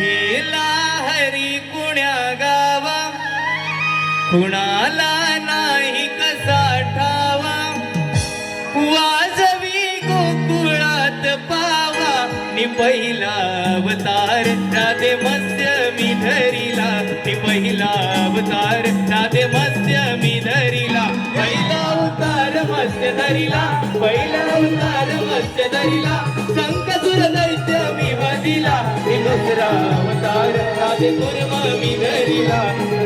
गेला हरी कुण्या गावा, कुणाला नाही कसा ठावा, वाजवी गोकुळात पावा, नि पहिला अवतार राधे मत्स्य मी धरिला, नि पहिला अवतार राधे मत्स्य मी धरिला, पहिला अवतार मत्स्य धरिला, पहिला अवतार मत्स्य धरिला, संकसुर दैत्य मी वधिला, नि दुसरा अवतार राधे कुर्म मी धरिला,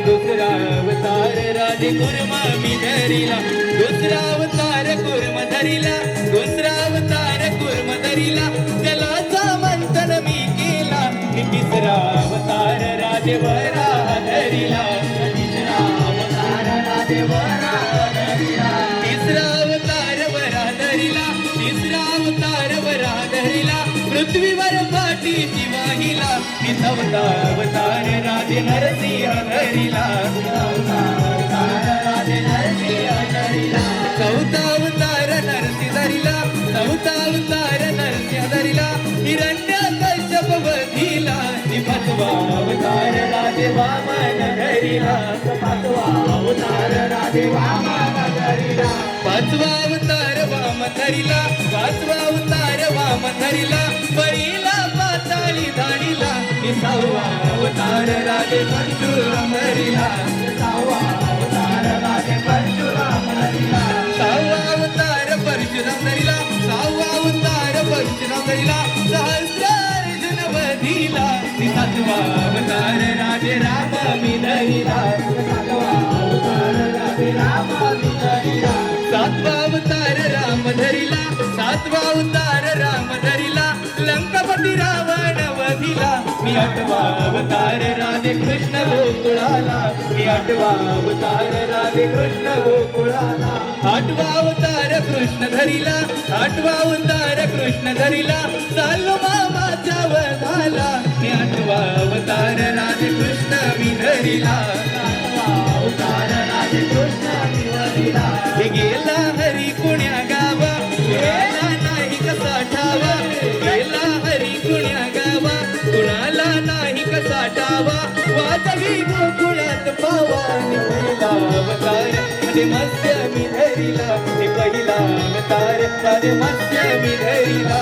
दुसरा अवतार राधे कुर्म मी धरिला, दुसरा अवतार कुर्म धरिला, दुसरा अवतार कुर्म धरिला, जलाचा मंथन मी केला, नि तिसरा अवतार राधे वराह धरिला, तिसरा अवतार राधे वराह धरिला, तिसरा अवतार वराह धरिला, तिसरा अवतार वराह धरिला, पृथ्वीवर पाठीची वाहिला, नि चौथा अवतार राधे नरसिंह धरिला, चौथा अवतार राधे नरसिंह धरिला, चौथा अवतार नरसिंह धरिला, चौथा अवतार नरसिंह धरिला, हिरण्यकश्यप वधिला, नि पाचवा अवतार राधे वामन धरिला, पाचवा अवतार राधे वामन धरिला, पाचवा अवतार वामन धरिला, पाचवा अवतार वामन धरिला, पहिला पाताळी धाडिला, नि सहावा अवतार राधे परशुराम धरिला, सहावा अवतार राधे परशुराम धरिला, सहावा अवतार परशुराम धरिला, सहावा अवतार परशुराम धरिला, सहस्रार्जुन वधिला, नि सातवा अवतार राधे राम मी धरिला, सातवा अवतार राधे राम मी धरिला, सातवा अवतार राम धरिला, सातवा अवतार राम धरिला, लंकापती रावण वधिला, मी आठवा अवतार राधे कृष्ण गोकुळाला, मी आठवा अवतार राधे कृष्ण गोकुळाला, आठवा अवतार कृष्ण धरिला, आठवा अवतार कृष्ण धरिला, चालू मामाच्या वधाला, मी आठवा अवतार राधे कृष्ण मी धरिला, आठवा अवतार राधे कृष्ण मी धरिला, गेला हरी कुण्या गावा, कुणाला नाही कसा ठावा, गेला हरी कुण्या गावा, कुणाला नाही कसा ठावा, वाजवी गोकुळात पावा, नि पहिला अवतार राधे मत्स्य मी धरिला, नि पहिला अवतार राधे मत्स्य मी धरिला.